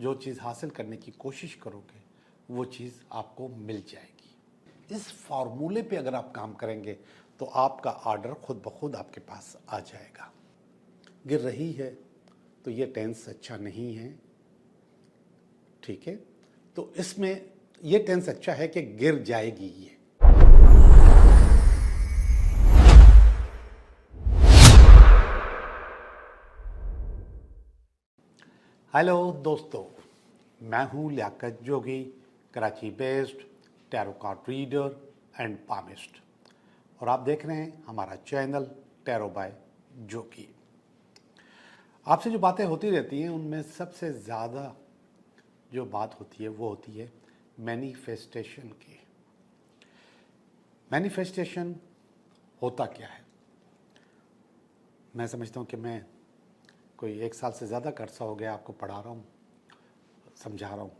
जो चीज़ हासिल करने की कोशिश करोगे वो चीज़ आपको मिल जाएगी। इस फॉर्मूले पे अगर आप काम करेंगे तो आपका ऑर्डर खुद ब खुद आपके पास आ जाएगा। गिर रही है तो ये टेंस अच्छा नहीं है, ठीक है। तो इसमें ये टेंस अच्छा है कि गिर जाएगी ये। हेलो दोस्तों, मैं हूं Liyaqat Jogi, Karachi based tarot card reader and palmist, और आप देख रहे हैं हमारा चैनल टैरो बाय जोगी। आपसे जो बातें होती रहती हैं उनमें सबसे ज़्यादा जो बात होती है वो होती है मैनिफेस्टेशन की। मैनिफेस्टेशन होता क्या है? मैं समझता हूँ कि मैं कोई 1 साल से ज़्यादा का अर्सा हो गया आपको पढ़ा रहा हूँ, समझा रहा हूँ,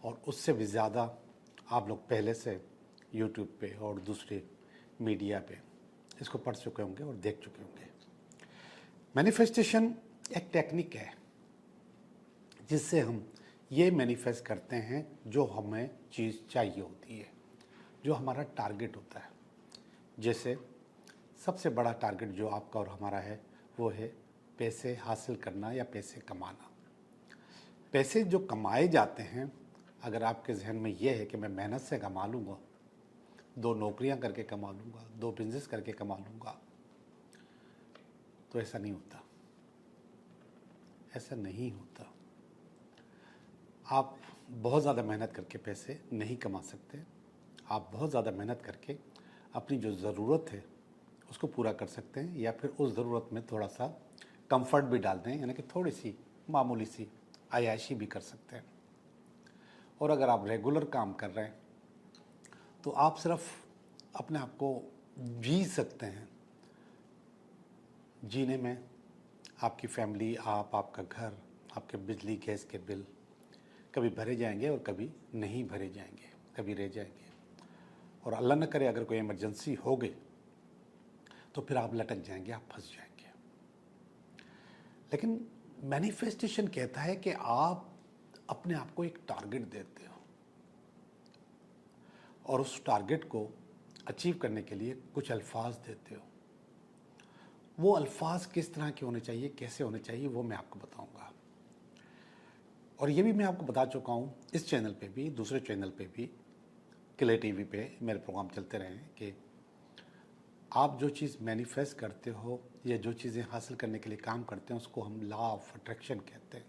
और उससे भी ज़्यादा आप लोग पहले से यूट्यूब पे और दूसरे मीडिया पे इसको पढ़ चुके होंगे और देख चुके होंगे। मैनिफेस्टेशन एक टेक्निक है जिससे हम ये मैनिफेस्ट करते हैं जो हमें चीज़ चाहिए होती है, जो हमारा टारगेट होता है। जैसे सबसे बड़ा टारगेट जो आपका और हमारा है वो है पैसे हासिल करना या पैसे कमाना। पैसे जो कमाए जाते हैं, अगर आपके जहन में ये है कि मैं मेहनत से कमा लूँगा, 2 नौकरियां करके कमा लूँगा, 2 बिजनेस करके कमा लूँगा, तो ऐसा नहीं होता। ऐसा नहीं होता। आप बहुत ज़्यादा मेहनत करके पैसे नहीं कमा सकते। आप बहुत ज़्यादा मेहनत करके अपनी जो ज़रूरत है उसको पूरा कर सकते हैं, या फिर उस ज़रूरत में थोड़ा सा कंफर्ट भी डाल दें, यानी कि थोड़ी सी मामूली सी अय्याशी भी कर सकते हैं। और अगर आप रेगुलर काम कर रहे हैं तो आप सिर्फ अपने आप को जी सकते हैं। जीने में आपकी फैमिली, आपका घर, आपके बिजली गैस के बिल कभी भरे जाएंगे और कभी नहीं भरे जाएंगे, कभी रह जाएंगे। और अल्लाह न करे अगर कोई इमरजेंसी हो गई तो फिर आप लटक जाएंगे, आप फंस जाएंगे। लेकिन मैनिफेस्टेशन कहता है कि आप अपने आप को एक टारगेट देते हो और उस टारगेट को अचीव करने के लिए कुछ अल्फाज देते हो। वो अल्फाज किस तरह के होने चाहिए, कैसे होने चाहिए, वो मैं आपको बताऊंगा। और ये भी मैं आपको बता चुका हूँ इस चैनल पे भी, दूसरे चैनल पे भी, किले टीवी पे मेरे प्रोग्राम चलते रहे हैं, कि आप जो चीज़ मैनिफेस्ट करते हो या जो चीज़ें हासिल करने के लिए काम करते हैं उसको हम लॉ ऑफ अट्रैक्शन कहते हैं।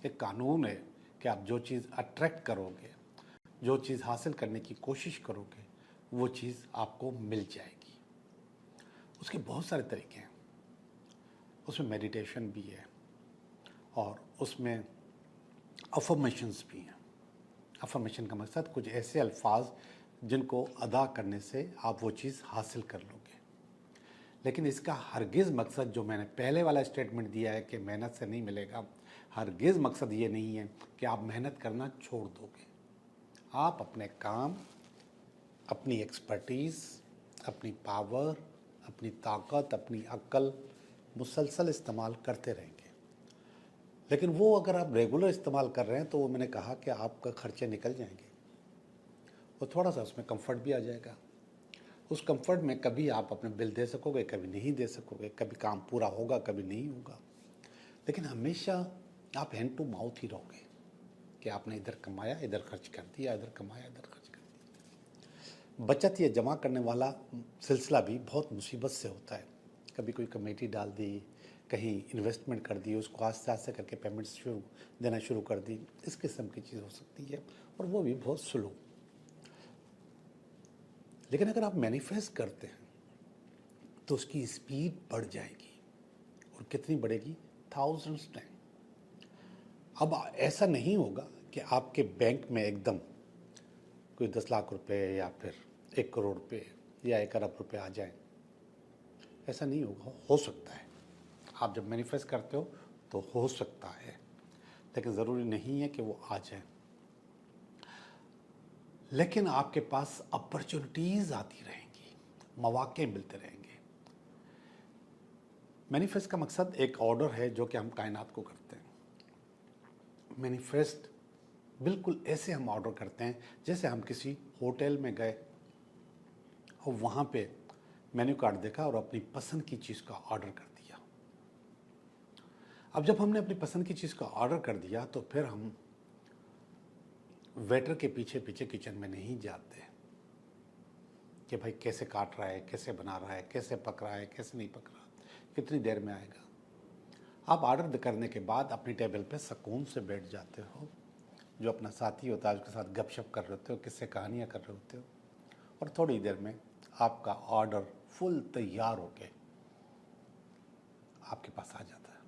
एक कानून है कि आप जो चीज़ अट्रैक्ट करोगे, जो चीज़ हासिल करने की कोशिश करोगे, वो चीज़ आपको मिल जाएगी। उसके बहुत सारे तरीके हैं। उसमें मेडिटेशन भी है और उसमें अफर्मेशंस भी हैं। अफर्मेशन का मकसद कुछ ऐसे अल्फाज जिनको अदा करने से आप वो चीज़ हासिल कर लोगे। लेकिन इसका हरगिज़ मकसद, जो मैंने पहले वाला स्टेटमेंट दिया है कि मेहनत से नहीं मिलेगा, हरगिज़ मकसद ये नहीं है कि आप मेहनत करना छोड़ दोगे। आप अपने काम, अपनी एक्सपर्टीज़, अपनी पावर, अपनी ताकत, अपनी अक्ल मुसलसल इस्तेमाल करते रहेंगे। लेकिन वो अगर आप रेगुलर इस्तेमाल कर रहे हैं तो वो मैंने कहा कि आपका खर्चे निकल जाएंगे और थोड़ा सा उसमें कंफर्ट भी आ जाएगा। उस कंफर्ट में कभी आप अपने बिल दे सकोगे, कभी नहीं दे सकोगे, कभी काम पूरा होगा, कभी नहीं होगा। लेकिन हमेशा आप हैंड टू माउथ ही रहोगे कि आपने इधर कमाया, इधर खर्च कर दिया, इधर कमाया, इधर खर्च कर दिया। बचत या जमा करने वाला सिलसिला भी बहुत मुसीबत से होता है। कभी कोई कमेटी डाल दी, कहीं इन्वेस्टमेंट कर दी, उसको आस्ते आस्ते करके पेमेंट्स देना शुरू कर दी, इस किस्म की चीज़ हो सकती है, और वो भी बहुत स्लो। लेकिन अगर आप मैनिफेस्ट करते हैं तो उसकी स्पीड बढ़ जाएगी। और कितनी बढ़ेगी? Thousands time. अब ऐसा नहीं होगा कि आपके बैंक में एकदम कोई 10 लाख रुपए या फिर 1 करोड़ रुपए या 1 अरब रुपए आ जाए। ऐसा नहीं होगा। हो सकता है, आप जब मैनिफेस्ट करते हो तो हो सकता है, लेकिन ज़रूरी नहीं है कि वो आ जाए। लेकिन आपके पास अपॉर्चुनिटीज़ आती रहेंगी, मौके मिलते रहेंगे। मैनिफेस्ट का मकसद एक ऑर्डर है जो कि हम कायनात को करते हैं। मैनिफेस्ट बिल्कुल ऐसे हम ऑर्डर करते हैं जैसे हम किसी होटल में गए और वहाँ पे मेन्यू कार्ड देखा और अपनी पसंद की चीज़ का ऑर्डर कर दिया। अब जब हमने अपनी पसंद की चीज़ का ऑर्डर कर दिया तो फिर हम वेटर के पीछे पीछे किचन में नहीं जाते कि भाई कैसे काट रहा है, कैसे बना रहा है, कैसे पक रहा है, कैसे नहीं पक रहा, कितनी देर में आएगा। आप ऑर्डर करने के बाद अपनी टेबल पे सुकून से बैठ जाते हो, जो अपना साथी होता है उसके साथ गपशप कर रहे होते हो, किससे कहानियाँ कर रहे होते हो, और थोड़ी देर में आपका ऑर्डर फुल तैयार होके आपके पास आ जाता है।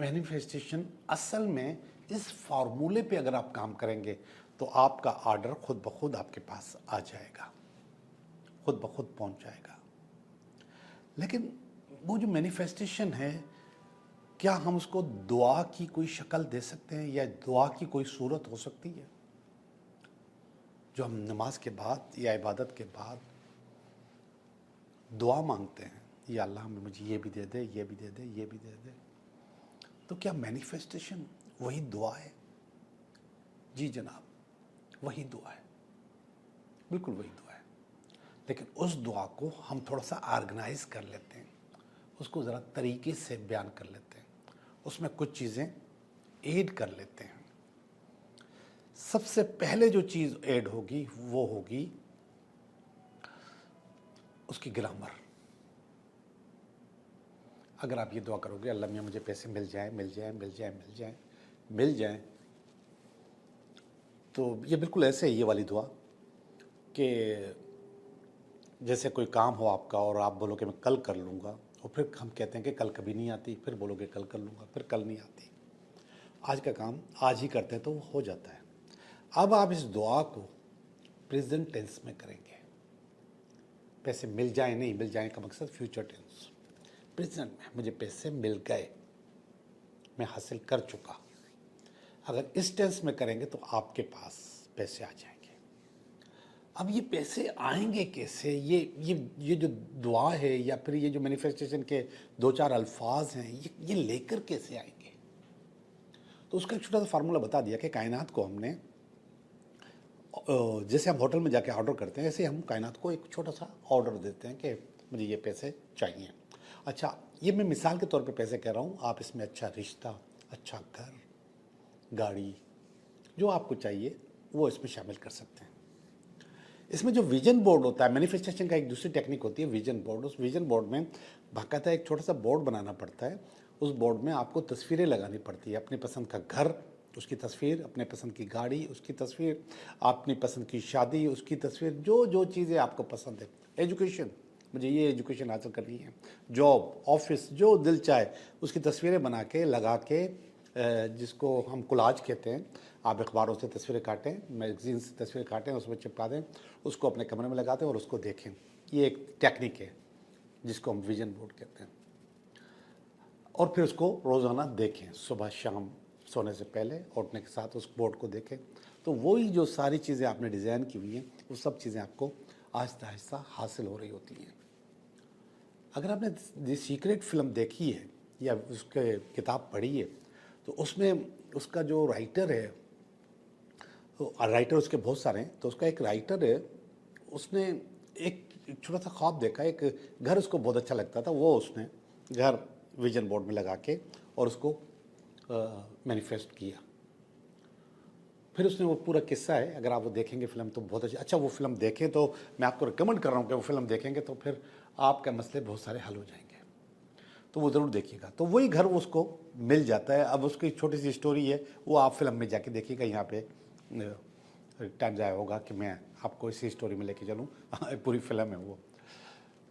मैनिफेस्टेशन असल में इस फार्मूले पे अगर आप काम करेंगे तो आपका ऑर्डर खुद ब खुद आपके पास आ जाएगा, खुद ब खुद पहुंच जाएगा। लेकिन वो जो मैनिफेस्टेशन है, क्या हम उसको दुआ की कोई शक्ल दे सकते हैं या दुआ की कोई सूरत हो सकती है जो हम नमाज के बाद या इबादत के बाद दुआ मांगते हैं, या अल्लाह में मुझे ये भी दे दे, ये भी दे दे, ये भी दे दे। तो क्या मैनिफेस्टेशन वही दुआ है? जी जनाब, वही दुआ है, बिल्कुल वही दुआ है। लेकिन उस दुआ को हम थोड़ा सा ऑर्गेनाइज कर लेते हैं, उसको ज़रा तरीके से बयान कर लेते हैं, उसमें कुछ चीज़ें ऐड कर लेते हैं। सबसे पहले जो चीज़ ऐड होगी वो होगी उसकी ग्रामर। अगर आप ये दुआ करोगे अल्लाह मियाँ मुझे पैसे मिल जाए, मिल जाए, मिल जाए, मिल जाए, मिल जाए, तो ये बिल्कुल ऐसे ही ये वाली दुआ कि जैसे कोई काम हो आपका और आप बोलोगे मैं कल कर लूँगा, और फिर हम कहते हैं कि कल कभी नहीं आती, फिर बोलोगे कल कर लूँगा, फिर कल नहीं आती। आज का काम आज ही करते हैं तो वो हो जाता है। अब आप इस दुआ को प्रेजेंट टेंस में करेंगे। पैसे मिल जाए, नहीं मिल जाए का मकसद फ्यूचर टेंस। प्रेजेंट में मुझे पैसे मिल गए, मैं हासिल कर चुका। अगर इस टेंस में करेंगे तो आपके पास पैसे आ जाएंगे। अब ये पैसे आएंगे कैसे? ये जो दुआ है या फिर ये जो मैनिफेस्टेशन के दो चार अल्फाज हैं, ये लेकर कैसे आएंगे? तो उसका एक छोटा सा फार्मूला बता दिया कि कायनात को हमने, जैसे हम होटल में जाके ऑर्डर करते हैं, ऐसे हम कायनात को एक छोटा सा ऑर्डर देते हैं कि मुझे ये पैसे चाहिए। अच्छा, ये मैं मिसाल के तौर पे पैसे कह रहा हूँ, आप इसमें अच्छा रिश्ता, अच्छा घर, गाड़ी, जो आपको चाहिए वो इसमें शामिल कर सकते हैं। इसमें जो विजन बोर्ड होता है, मैनिफेस्टेशन का एक दूसरी टेक्निक होती है विजन बोर्ड। उस विजन बोर्ड में बाकायदा एक छोटा सा बोर्ड बनाना पड़ता है। उस बोर्ड में आपको तस्वीरें लगानी पड़ती है, अपनी पसंद का घर, उसकी तस्वीर, अपने पसंद की गाड़ी, उसकी तस्वीर, अपनी पसंद की शादी, उसकी तस्वीर, जो जो चीज़ें आपको पसंद है, एजुकेशन, मुझे ये एजुकेशन हासिल करनी है, जॉब, ऑफिस, जो दिल चाहे उसकी तस्वीरें बना के लगा के, जिसको हम कोलाज कहते हैं। आप अखबारों से तस्वीरें काटें, मैगजीन से तस्वीरें काटें, उसमें चिपका दें, उसको अपने कमरे में लगा दें और उसको देखें। ये एक टेक्निक है जिसको हम विजन बोर्ड कहते हैं। और फिर उसको रोज़ाना देखें, सुबह शाम सोने से पहले और उठने के साथ उस बोर्ड को देखें। तो वही जो सारी चीज़ें आपने डिज़ाइन की हुई हैं, वो सब चीज़ें आपको आहिस्ता आहिस्ता हासिल हो रही होती हैं। अगर आपने द सीक्रेट फिल्म देखी है या उसके किताब पढ़ी है, तो उसमें उसका जो राइटर है, तो राइटर उसके बहुत सारे हैं, तो उसका एक राइटर है, उसने एक छोटा सा ख्वाब देखा, एक घर उसको बहुत अच्छा लगता था, वो उसने घर विजन बोर्ड में लगा के और उसको मैनिफेस्ट किया। फिर उसने वो पूरा किस्सा है, अगर आप वो देखेंगे फिल्म तो बहुत अच्छा वो फिल्म देखें, तो मैं आपको रिकमेंड कर रहा हूँ कि वो फिल्म देखेंगे तो फिर आपके मसले बहुत सारे हल हो जाएंगे। तो वो ज़रूर देखिएगा। तो वही घर उसको मिल जाता है। अब उसकी छोटी सी स्टोरी है, वो आप फिल्म में जाके देखिएगा। यहाँ पे टाइम ज़ाया होगा कि मैं आपको इसी स्टोरी में लेके चलूँ, पूरी फिल्म है वो।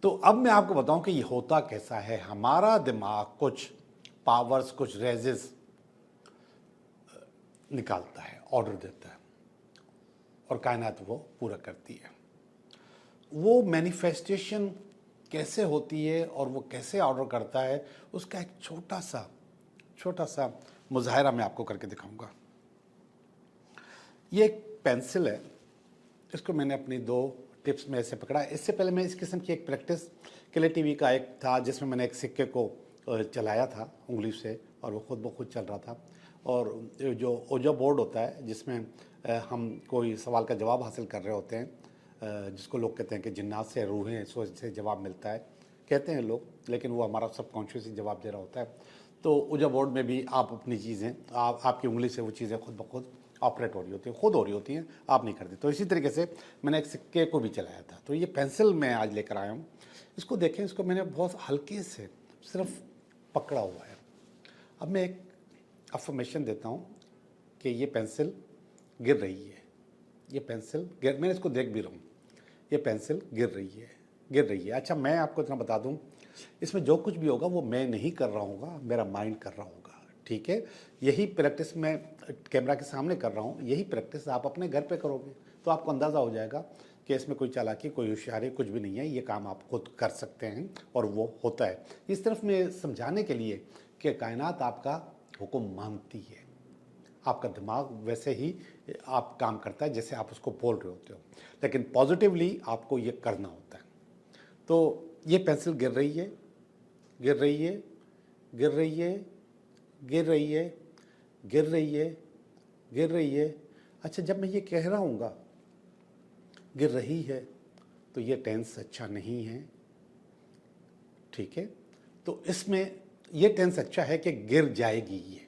तो अब मैं आपको बताऊं कि ये होता कैसा है। हमारा दिमाग कुछ पावर्स, कुछ रेजेस निकालता है, ऑर्डर देता है, और कायनात वो पूरा करती है। वो मैनिफेस्टेशन कैसे होती है और वो कैसे ऑर्डर करता है, उसका एक छोटा सा मुजाहिरा मैं आपको करके दिखाऊंगा। ये एक पेंसिल है, इसको मैंने अपनी 2 टिप्स में ऐसे पकड़ा। इससे पहले मैं इस किस्म की एक प्रैक्टिस के लिए टीवी का एक था जिसमें मैंने एक सिक्के को चलाया था उंगली से और वो खुद ब खुद चल रहा था। और जो ओजा बोर्ड होता है जिसमें हम कोई सवाल का जवाब हासिल कर रहे होते हैं, जिसको लोग कहते हैं कि जिन्नात से रूहें से जवाब मिलता है कहते हैं लोग, लेकिन वो हमारा सबकॉन्शियस ही जवाब दे रहा होता है। तो ओजा बोर्ड में भी आप अपनी चीज़ें आपकी उंगली से वो चीज़ें खुद ब खुद ऑपरेट हो रही होती हैं, खुद हो रही होती हैं, आप नहीं करते। तो इसी तरीके से मैंने एक सिक्के को भी चलाया था। तो ये पेंसिल मैं आज लेकर आया हूँ, इसको देखें, इसको मैंने बहुत हल्के से सिर्फ पकड़ा हुआ है। अब मैं एक अफर्मेशन देता हूँ कि ये पेंसिल गिर रही है, ये पेंसिल गिर, मैं इसको देख भी रहा हूँ, ये पेंसिल गिर रही है, गिर रही है। अच्छा, मैं आपको इतना बता दूँ, इसमें जो कुछ भी होगा वो मैं नहीं कर रहा हूँ, मेरा माइंड कर रहा होगा, ठीक है। यही प्रैक्टिस मैं कैमरा के सामने कर रहा हूँ, यही प्रैक्टिस आप अपने घर पे करोगे तो आपको अंदाज़ा हो जाएगा कि इसमें कोई चालाकी, कोई होशियारी कुछ भी नहीं है, ये काम आप खुद कर सकते हैं और वो होता है। इस तरफ में समझाने के लिए कि कायनात आपका हुक्म मानती है, आपका दिमाग वैसे ही आप काम करता है जैसे आप उसको बोल रहे होते हो, लेकिन पॉजिटिवली आपको ये करना होता है। तो ये पेंसिल गिर रही है, गिर रही है, गिर रही है, गिर रही है, गिर रही है, गिर रही है। अच्छा, जब मैं ये कह रहा हूँगा गिर रही है तो ये टेंस अच्छा नहीं है, ठीक है। तो इसमें ये टेंस अच्छा है कि गिर जाएगी, ये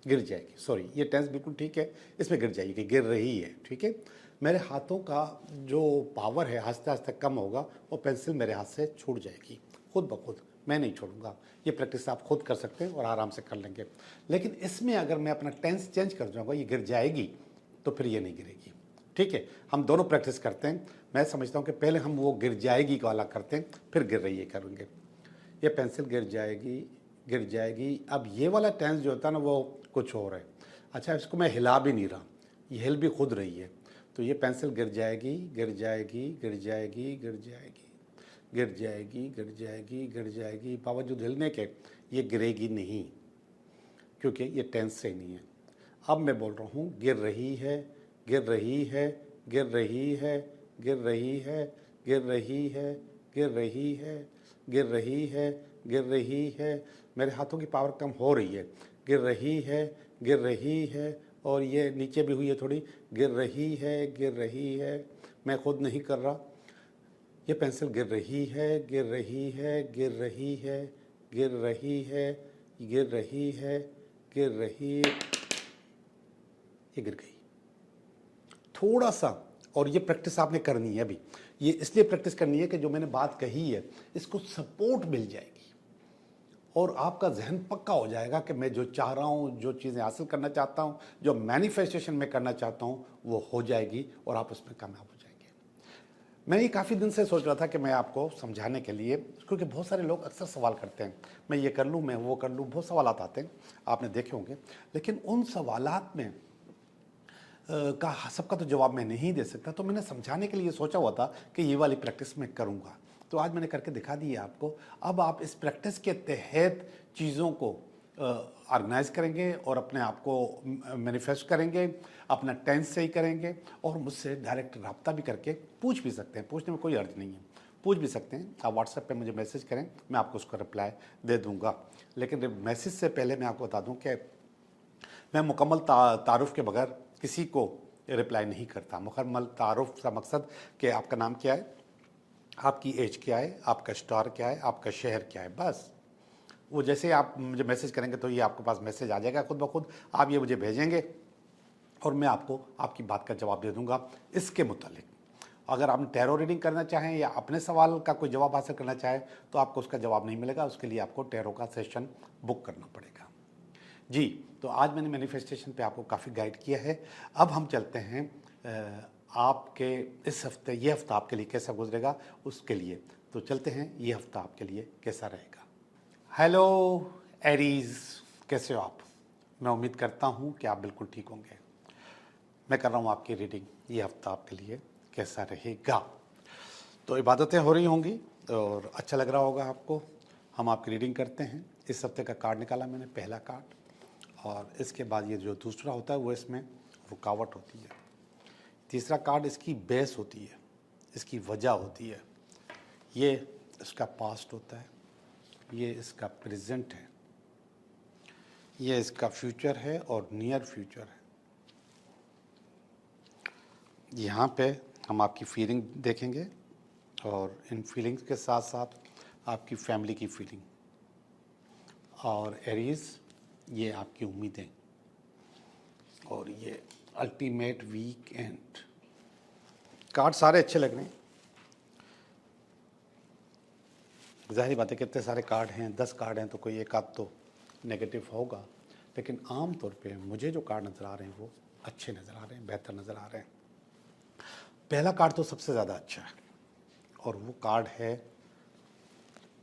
गिर जाएगी, सॉरी, ये टेंस बिल्कुल ठीक है, इसमें गिर जाएगी, गिर रही है, ठीक है। मेरे हाथों का जो पावर है आस्ते आस्ते कम होगा और पेंसिल मेरे हाथ से छूट जाएगी खुद ब खुद, मैं नहीं छोड़ूंगा। ये प्रैक्टिस आप खुद कर सकते हैं और आराम से कर लेंगे। लेकिन इसमें अगर मैं अपना टेंस चेंज कर जाऊँगा, ये गिर जाएगी, तो फिर ये नहीं गिरेगी, ठीक है। हम दोनों प्रैक्टिस करते हैं। मैं समझता हूँ कि पहले हम वो गिर जाएगी का वाला करते हैं, फिर गिर रही है करेंगे। ये पेंसिल गिर जाएगी, गिर जाएगी। अब ये वाला टेंस जो होता है ना वो कुछ और है। अच्छा, इसको मैं हिला भी नहीं रहा, ये हिल भी खुद रही है। तो ये पेंसिल गिर जाएगी, गिर जाएगी, गिर जाएगी, गिर जाएगी, गिर जाएगी, गिर जाएगी, गिर जाएगी, बावजूद हिलने के ये गिरेगी नहीं, क्योंकि ये टेंस से नहीं है। अब मैं बोल रहा हूँ गिर रही है, गिर रही है, गिर रही है, गिर रही है, गिर रही है, गिर रही है, गिर रही है, गिर रही है। मेरे हाथों की पावर कम हो रही है, गिर रही है, गिर रही है, और ये नीचे भी हुई है थोड़ी, गिर रही है, गिर रही है, मैं खुद नहीं कर रहा। ये पेंसिल गिर रही है, गिर रही है, गिर रही है, गिर रही है, गिर रही है, गिर रही, ये गिर गई थोड़ा सा। और ये प्रैक्टिस आपने करनी है अभी, ये इसलिए प्रैक्टिस करनी है कि जो मैंने बात कही है इसको सपोर्ट मिल जाएगी और आपका जहन पक्का हो जाएगा कि मैं जो चाह रहा हूँ, जो चीज़ें हासिल करना चाहता हूँ, जो मैनिफेस्टेशन में करना चाहता हूँ, वो हो जाएगी और आप उसमें कामयाब हो जाएंगे। मैं ये काफ़ी दिन से सोच रहा था कि मैं आपको समझाने के लिए, क्योंकि बहुत सारे लोग अक्सर सवाल करते हैं, मैं ये कर लूँ, मैं वो कर लूँ, बहुत सवाल आते हैं, आपने देखे होंगे। लेकिन उन सवालात में का सबका तो जवाब मैं नहीं दे सकता, तो मैंने समझाने के लिए सोचा हुआ था कि ये वाली प्रैक्टिस मैं करूँगा, तो आज मैंने करके दिखा दी है आपको। अब आप इस प्रैक्टिस के तहत चीज़ों को ऑर्गेनाइज करेंगे और अपने आप को मैनिफेस्ट करेंगे, अपना टेंस सही करेंगे और मुझसे डायरेक्ट रब्ता भी करके पूछ भी सकते हैं, पूछने में कोई अर्ज नहीं है, पूछ भी सकते हैं। आप व्हाट्सएप पे मुझे मैसेज करें, मैं आपको उसका रिप्लाई दे दूँगा। लेकिन मैसेज से पहले मैं आपको बता दूँ कि मैं मुकम्मल तारुफ के बगैर किसी को रिप्लाई नहीं करता। मुकम्मल तारुफ का मकसद कि आपका नाम क्या है, आपकी एज क्या है, आपका स्टार क्या है, आपका शहर क्या है, बस। वो जैसे आप मुझे मैसेज करेंगे तो ये आपके पास मैसेज आ जाएगा खुद ब खुद, आप ये मुझे भेजेंगे और मैं आपको आपकी बात का जवाब दे दूंगा। इसके मुतालिक अगर आप टैरो रीडिंग करना चाहें या अपने सवाल का कोई जवाब हासिल करना चाहें तो आपको उसका जवाब नहीं मिलेगा, उसके लिए आपको टैरो का सेशन बुक करना पड़ेगा। जी, तो आज मैंने मैनिफेस्टेशन पे आपको काफ़ी गाइड किया है। अब हम चलते हैं आपके इस हफ्ते, ये हफ्ता आपके लिए कैसा गुजरेगा उसके लिए। तो चलते हैं, ये हफ्ता आपके लिए कैसा रहेगा। हेलो एरीज, कैसे हो आप? मैं उम्मीद करता हूँ कि आप बिल्कुल ठीक होंगे। मैं कर रहा हूँ आपकी रीडिंग, ये हफ्ता आपके लिए कैसा रहेगा। तो इबादतें हो रही होंगी और अच्छा लग रहा होगा आपको। हम आपकी रीडिंग करते हैं। इस हफ्ते का कार्ड निकाला मैंने, पहला कार्ड, और इसके बाद ये जो दूसरा होता है वो इसमें रुकावट होती है। तीसरा कार्ड इसकी बेस होती है, इसकी वजह होती है। ये इसका पास्ट होता है, ये इसका प्रेजेंट है, ये इसका फ्यूचर है और नियर फ्यूचर है। यहाँ पे हम आपकी फीलिंग देखेंगे और इन फीलिंग्स के साथ साथ आपकी फैमिली की फीलिंग। और एरीज, ये आपकी उम्मीदें, और ये अल्टीमेट वीक एंड। कार्ड सारे अच्छे लग रहे हैं। जाहिर बात है कितने सारे कार्ड हैं, 10 कार्ड हैं तो कोई एक आध तो नेगेटिव होगा, लेकिन आम तौर पे मुझे जो कार्ड नज़र आ रहे हैं वो अच्छे नज़र आ रहे हैं, बेहतर नज़र आ रहे हैं। पहला कार्ड तो सबसे ज़्यादा अच्छा है और वो कार्ड है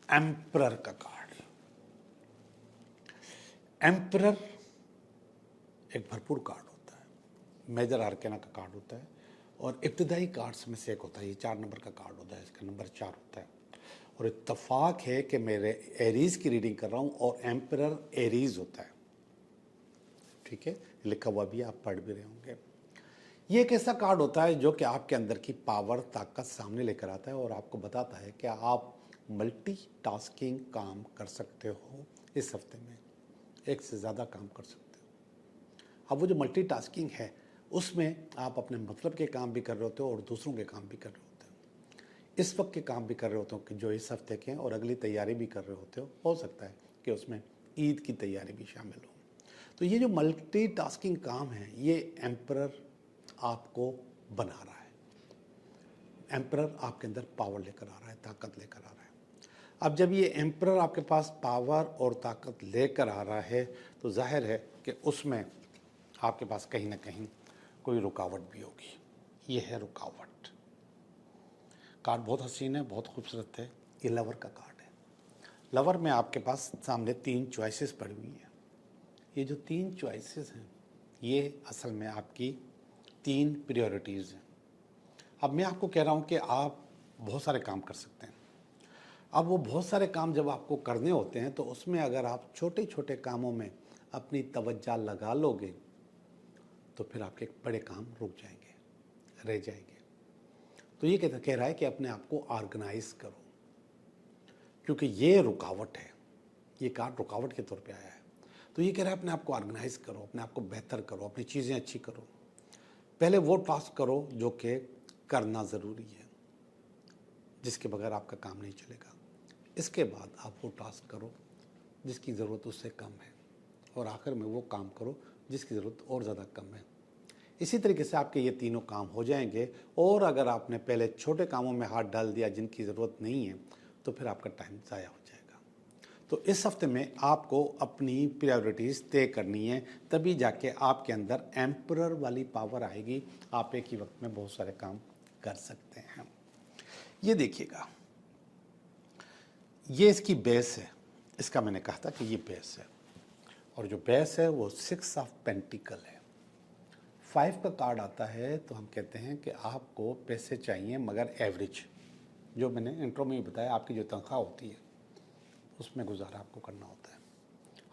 एम्परर का कार्ड। एम्परर एक भरपूर कार्ड होता है, मेजर आर्केना का कार्ड होता है और इब्तदाई कार्ड्स में से एक होता है। ये 4 नंबर का कार्ड होता है, इसका नंबर 4 होता है। और इत्तफाक है कि मेरे एरीज की रीडिंग कर रहा हूँ और एम्परर एरीज होता है। ठीक है, लिखा हुआ भी आप पढ़ भी रहे होंगे। ये एक ऐसा कार्ड होता है जो कि आपके अंदर की पावर, ताकत सामने लेकर आता है और आपको बताता है कि आप मल्टीटास्किंग काम कर सकते हो। इस हफ्ते में एक से ज़्यादा काम कर सकते हो। अब वो जो मल्टीटास्किंग है उसमें आप अपने मतलब के काम भी कर रहे होते हो और दूसरों के काम भी कर रहे होते हो। इस वक्त के काम भी कर रहे होते हो कि जो इस हफ्ते के हैं, और अगली तैयारी भी कर रहे होते हो सकता है कि उसमें ईद की तैयारी भी शामिल हो। तो ये जो मल्टीटास्किंग काम है, ये एम्परर आपको बना रहा है। एम्परर आपके अंदर पावर लेकर आ रहा है, ताकत लेकर आ रहा है। अब जब ये एम्परर आपके पास पावर और ताकत लेकर आ रहा है तो जाहिर है कि उसमें आपके पास कहीं ना कहीं कोई रुकावट भी होगी। ये है रुकावट। कार्ड बहुत हसीन है, बहुत खूबसूरत है। ये लवर का कार्ड है। लवर में आपके पास सामने 3 चॉइसेस पड़ी हुई हैं। ये जो 3 चॉइसेस हैं ये असल में आपकी 3 प्रायोरिटीज़ हैं। अब मैं आपको कह रहा हूँ कि आप बहुत सारे काम कर सकते हैं। अब वो बहुत सारे काम जब आपको करने होते हैं तो उसमें अगर आप छोटे छोटे कामों में अपनी तवज्जो लगा लोगे तो फिर आपके बड़े काम रुक जाएंगे, रह जाएंगे। तो ये कह रहा है कि अपने आप को ऑर्गेनाइज करो, क्योंकि ये रुकावट है। ये कार्ड रुकावट के तौर पे आया है। तो ये कह रहा है अपने आप को ऑर्गेनाइज करो, अपने आप को बेहतर करो, अपनी चीज़ें अच्छी करो। पहले वो टास्क करो जो कि करना ज़रूरी है, जिसके बगैर आपका काम नहीं चलेगा। इसके बाद आप वो टास्क करो जिसकी ज़रूरत उससे कम है, और आखिर में वो काम करो जिसकी ज़रूरत और ज़्यादा कम है। इसी तरीके से आपके ये तीनों काम हो जाएंगे। और अगर आपने पहले छोटे कामों में हाथ डाल दिया जिनकी ज़रूरत नहीं है तो फिर आपका टाइम ज़ाया हो जाएगा। तो इस हफ्ते में आपको अपनी प्रायोरिटीज़ तय करनी है, तभी जाके आपके अंदर एम्परर वाली पावर आएगी। आप एक ही वक्त में बहुत सारे काम कर सकते हैं। ये देखिएगा, ये इसकी बेस है। इसका मैंने कहा था कि ये बेस है, और जो बेस है वो 6 ऑफ पेंटिकल है। 5 का कार्ड आता है तो हम कहते हैं कि आपको पैसे चाहिए, मगर एवरेज, जो मैंने इंट्रो में भी बताया, आपकी जो तनख्वाह होती है उसमें गुजारा आपको करना होता है।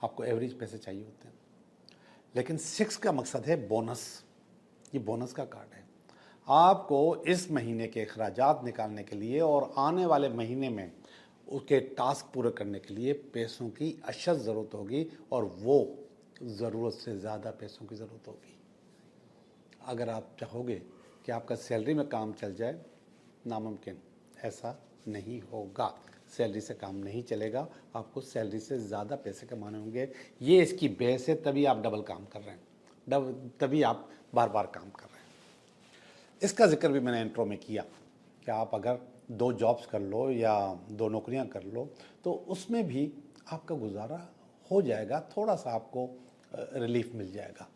आपको एवरेज पैसे चाहिए होते हैं। लेकिन 6 का मकसद है बोनस। ये बोनस का कार्ड है। आपको इस महीने के अखराजात निकालने के लिए और आने वाले महीने में उसके टास्क पूरे करने के लिए पैसों की अशद ज़रूरत होगी, और वो ज़रूरत से ज़्यादा पैसों की ज़रूरत होगी। अगर आप चाहोगे कि आपका सैलरी में काम चल जाए, नामुमकिन, ऐसा नहीं होगा। सैलरी से काम नहीं चलेगा। आपको सैलरी से ज़्यादा पैसे कमाने होंगे। ये इसकी बेस है, तभी आप डबल काम कर रहे हैं, तभी आप बार बार काम कर रहे हैं। इसका जिक्र भी मैंने इंट्रो में किया कि आप अगर 2 जॉब्स कर लो या 2 नौकरियां कर लो तो उसमें भी आपका गुजारा हो जाएगा। थोड़ा सा आपको रिलीफ मिल जाएगा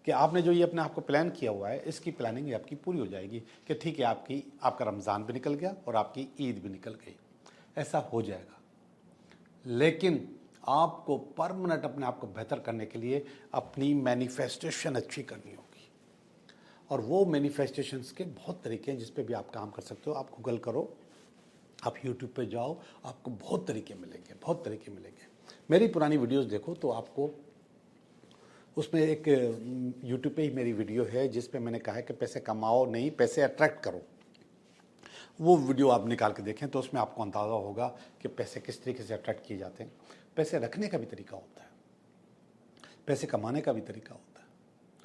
कि आपने जो ये अपने आप को प्लान किया हुआ है, इसकी प्लानिंग आपकी पूरी हो जाएगी कि ठीक है, आपका रमज़ान भी निकल गया और आपकी ईद भी निकल गई। ऐसा हो जाएगा। लेकिन आपको परमानेंट अपने आप को बेहतर करने के लिए अपनी मैनिफेस्टेशन अच्छी करनी होगी। और वो मैनिफेस्टेशंस के बहुत तरीके हैं जिस पे भी आप काम कर सकते हो। आप गूगल करो, आप यूट्यूब पे जाओ, आपको बहुत तरीके मिलेंगे, बहुत तरीके मिलेंगे। मेरी पुरानी वीडियोस देखो तो आपको उसमें एक यूट्यूब पे ही मेरी वीडियो है जिस पे मैंने कहा है कि पैसे कमाओ नहीं, पैसे अट्रैक्ट करो। वो वीडियो आप निकाल के देखें तो उसमें आपको अंदाज़ा होगा कि पैसे किस तरीके से अट्रैक्ट किए जाते हैं। पैसे रखने का भी तरीका होता है। पैसे कमाने का भी तरीका होता है,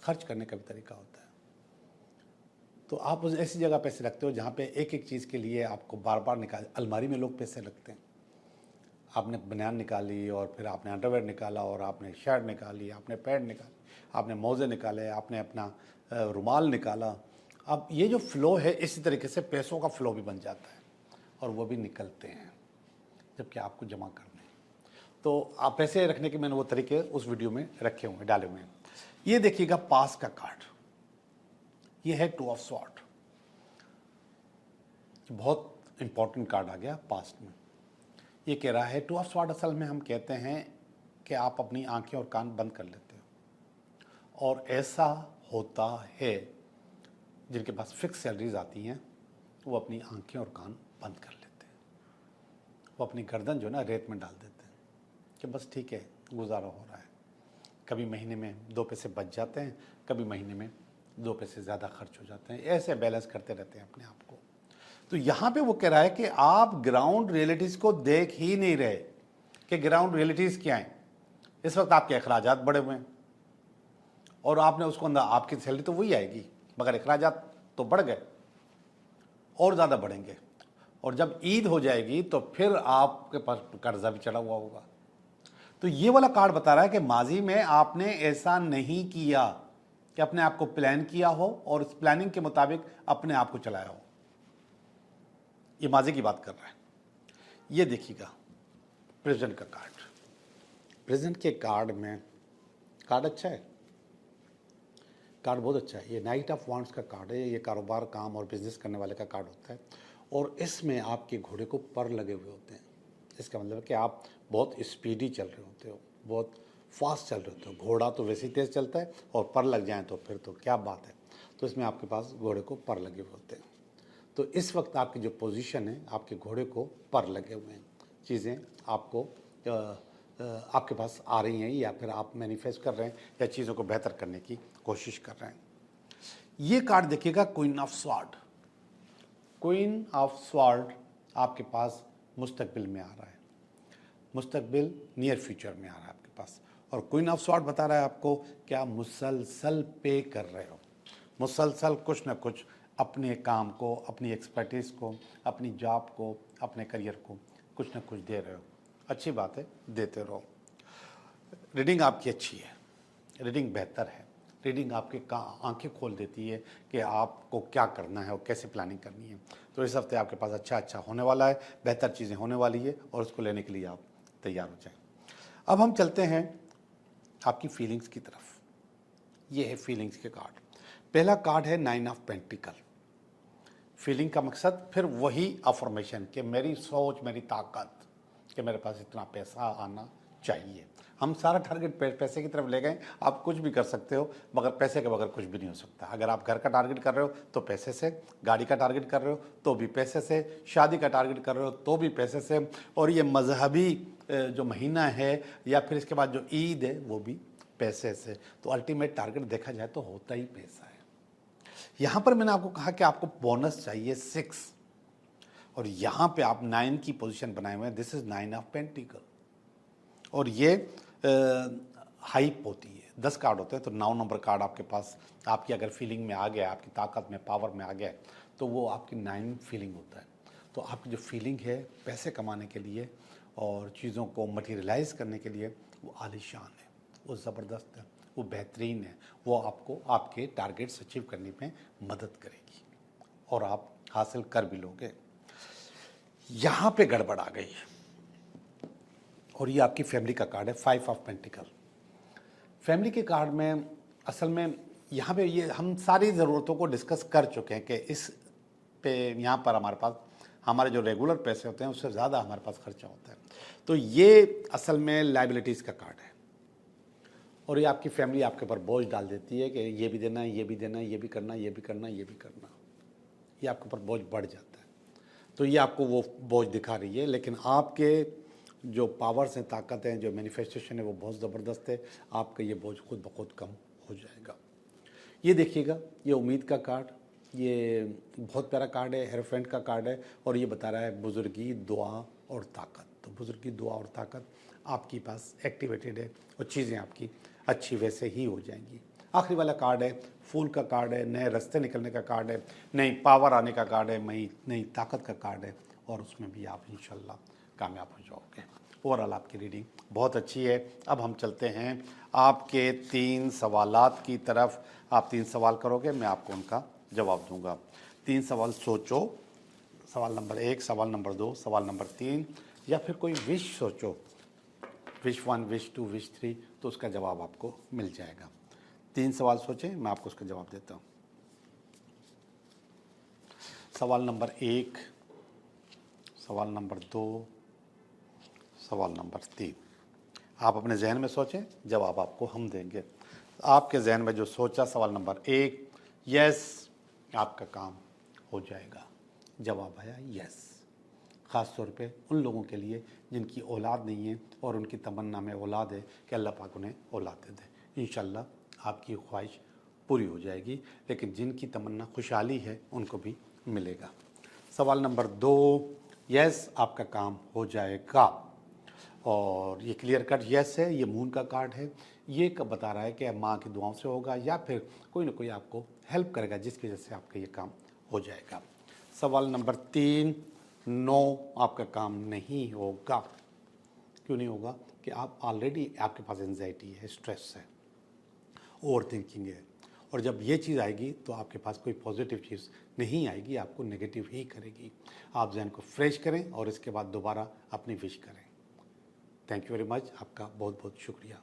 खर्च करने का भी तरीका होता है। तो आप उस ऐसी जगह पैसे रखते हो जहाँ पे एक एक चीज़ के लिए आपको बार बार अलमारी में लोग पैसे रखते हैं। आपने बनियान निकाली और फिर आपने अंडरवेयर निकाला और आपने शर्ट निकाली, आपने पैंट निकाली, आपने मोज़े निकाले, आपने अपना रुमाल निकाला। अब ये जो फ़्लो है, इसी तरीके से पैसों का फ़्लो भी बन जाता है और वो भी निकलते हैं जबकि आपको जमा करने हैं। तो आप पैसे रखने के मैंने वो तरीके उस वीडियो में रखे हुए डाले हुए हैं। ये देखिएगा पास का कार्ड, ये है 2 ऑफ स्वॉर्ड। बहुत इंपॉर्टेंट कार्ड आ गया पास्ट में। ये कह रहा है 2 ऑफ स्वॉर्ड असल में हम कहते हैं कि आप अपनी आंखें और कान बंद कर लेते हो, और ऐसा होता है जिनके पास फिक्स सैलरीज आती हैं वो अपनी आंखें और कान बंद कर लेते हैं। वो अपनी गर्दन जो है ना रेत में डाल देते हैं कि बस ठीक है, गुजारा हो रहा है। कभी महीने में 2 पैसे बच जाते हैं, कभी महीने में 2 पैसे ज़्यादा खर्च हो जाते हैं, ऐसे बैलेंस करते रहते हैं अपने आप को। तो यहाँ पे वो कह रहा है कि आप ग्राउंड रियलिटीज़ को देख ही नहीं रहे कि ग्राउंड रियलिटीज़ क्या हैं। इस वक्त आपके अखराजात बढ़े हुए हैं और आपने उसको अंदर, आपकी सैलरी तो वही आएगी मगर अखराजात तो बढ़ गए और ज़्यादा बढ़ेंगे, और जब ईद हो जाएगी तो फिर आपके पास कर्जा भी चढ़ा हुआ होगा। तो ये वाला कार्ड बता रहा है कि माजी में आपने ऐसा नहीं किया कि अपने आप को प्लान किया हो और इस प्लानिंग के मुताबिक अपने आप को चलाया हो। ये माजी की बात कर रहा है। ये देखिएगा प्रेजेंट का कार्ड। प्रेजेंट के कार्ड में कार्ड अच्छा है, कार्ड बहुत अच्छा है। ये नाइट ऑफ वांड्स का कार्ड है। ये कारोबार, काम और बिजनेस करने वाले का कार्ड होता है और इसमें आपके घोड़े को पर लगे हुए होते हैं। इसका मतलब है कि आप बहुत स्पीडी चल रहे होते हो, बहुत फास्ट चल रहे होते हो। घोड़ा तो वैसे ही तेज़ चलता है और पर लग जाए तो फिर तो क्या बात है। तो इसमें आपके पास घोड़े को पर लगे हुए होते हैं। तो इस वक्त आपकी जो पोजीशन है, आपके घोड़े को पर लगे हुए हैं, चीज़ें आपको आपके पास आ रही हैं या फिर आप मैनिफेस्ट कर रहे हैं या चीज़ों को बेहतर करने की कोशिश कर रहे हैं। ये कार्ड देखिएगा queen of sword. Queen of sword आपके पास मुस्तकबिल में आ रहा है, मुस्तकबिल नियर फ्यूचर में आ रहा है आपके पास। और क्वीन ऑफ स्वॉर्ड बता रहा है आपको कि आप मुसलसल पे कर रहे हो, मुसलसल कुछ ना कुछ अपने काम को, अपनी एक्सपर्टीज़ को, अपनी जॉब को, अपने करियर को कुछ ना कुछ दे रहे हो। अच्छी बात है, देते रहो। रीडिंग आपकी अच्छी है, रीडिंग बेहतर है। रीडिंग आपके आंखें खोल देती है कि आपको क्या करना है और कैसे प्लानिंग करनी है। तो इस हफ्ते आपके पास अच्छा होने वाला है, बेहतर चीज़ें होने वाली है और उसको लेने के लिए आप तैयार हो जाएं। अब हम चलते हैं आपकी फीलिंग्स की तरफ। ये है फीलिंग्स के कार्ड। पहला कार्ड है 9 ऑफ पेंटिकल। फीलिंग का मकसद फिर वही अफर्मेशन कि मेरी सोच, मेरी ताकत, कि मेरे पास इतना पैसा आना चाहिए। हम सारा टारगेट पैसे की तरफ ले गए। आप कुछ भी कर सकते हो मगर पैसे के बगैर कुछ भी नहीं हो सकता। अगर आप घर का टारगेट कर रहे हो तो पैसे से, गाड़ी का टारगेट कर रहे हो तो भी पैसे से, शादी का टारगेट कर रहे हो तो भी पैसे से, और ये मजहबी जो महीना है या फिर इसके बाद जो ईद है वो भी पैसे से। तो अल्टीमेट टारगेट देखा जाए तो होता ही पैसा है। यहाँ पर मैंने आपको कहा कि आपको बोनस चाहिए 6, और यहाँ पे आप 9 की पोजीशन बनाए हुए हैं। दिस इज 9 ऑफ पेंटिकल और ये हाइप होती है। 10 कार्ड होते हैं तो 9 नंबर कार्ड आपके पास, आपकी अगर फीलिंग में आ गया, आपकी ताकत में, पावर में आ गया तो वो आपकी 9 फीलिंग होता है। तो आपकी जो फीलिंग है पैसे कमाने के लिए और चीज़ों को मटीरियलाइज करने के लिए वो आलीशान है, वो ज़बरदस्त है, वो बेहतरीन है। वो आपको आपके टारगेट्स अचीव करने में मदद करेगी और आप हासिल कर भी लोगे। यहाँ पे गड़बड़ आ गई है और ये आपकी फैमिली का कार्ड है 5 ऑफ पेंटिकल। फैमिली के कार्ड में असल में यहाँ पे ये हम सारी ज़रूरतों को डिस्कस कर चुके हैं कि इस पे यहाँ पर हमारे पास हमारे जो रेगुलर पैसे होते हैं उससे ज़्यादा हमारे पास खर्चा होता है। तो ये असल में लाइबिलिटीज़ का कार्ड है और ये आपकी फैमिली आपके ऊपर बोझ डाल देती है कि ये भी देना है, ये भी देना है, ये भी करना, ये भी करना, ये भी करना। ये आपके ऊपर बोझ बढ़ जाता है। तो ये आपको वो बोझ दिखा रही है, लेकिन आपके जो पावर्स हैं, ताकत हैं, जो मैनिफेस्टेशन है वो बहुत ज़बरदस्त है। आपका ये बोझ खुद ब खुद कम हो जाएगा। ये देखिएगा, ये उम्मीद का कार्ड, ये बहुत प्यारा कार्ड है, हेरोफेंट का कार्ड है और ये बता रहा है बुजुर्गी, दुआ और ताकत। तो बुजुर्गी, दुआ और ताकत आपके पास एक्टिवेटेड है और चीज़ें आपकी अच्छी वैसे ही हो जाएंगी। आखिरी वाला कार्ड है फूल का कार्ड है, नए रास्ते निकलने का कार्ड है, नई पावर आने का कार्ड है, नई ताकत का कार्ड है, और उसमें भी आप इंशाल्लाह कामयाब हो जाओगे। ओवरऑल आपकी रीडिंग बहुत अच्छी है। अब हम चलते हैं आपके 3 सवालात की तरफ। आप 3 सवाल करोगे, मैं आपको उनका जवाब दूंगा। 3 सवाल सोचो, सवाल नंबर 1, सवाल नंबर 2, सवाल नंबर 3, या फिर कोई विश सोचो, विश 1, विश 2, विश 3, तो उसका जवाब आपको मिल जाएगा। 3 सवाल सोचें, मैं आपको उसका जवाब देता हूँ। सवाल नंबर 1, सवाल नंबर 2, सवाल नंबर 3। आप अपने जहन में सोचें, जवाब आपको हम देंगे। आपके जहन में जो सोचा सवाल नंबर 1, यस, आपका काम हो जाएगा। जवाब आया यस। ख़ास तौर पे उन लोगों के लिए जिनकी औलाद नहीं है और उनकी तमन्ना में औलाद है कि अल्लाह पाक उन्हें औलाद दे दे। इंशाल्लाह आपकी ख्वाहिश पूरी हो जाएगी, लेकिन जिनकी तमन्ना खुशहाली है उनको भी मिलेगा। सवाल नंबर 2, यस, आपका काम हो जाएगा। और ये क्लियर कट यस है, ये मून का कार्ड है। ये कब बता रहा है कि माँ की दुआओं से होगा या फिर कोई ना कोई आपको हेल्प करेगा जिसकी वजह से आपका ये काम हो जाएगा। सवाल नंबर 3, नो, आपका काम नहीं होगा। क्यों नहीं होगा? कि आप ऑलरेडी, आपके पास एंजाइटी है, स्ट्रेस है, ओवर थिंकिंग है, और जब ये चीज़ आएगी तो आपके पास कोई पॉजिटिव चीज़ नहीं आएगी, आपको नेगेटिव ही करेगी। आप जहन को फ्रेश करें और इसके बाद दोबारा अपनी विश करें। थैंक यू वेरी मच, आपका बहुत बहुत शुक्रिया।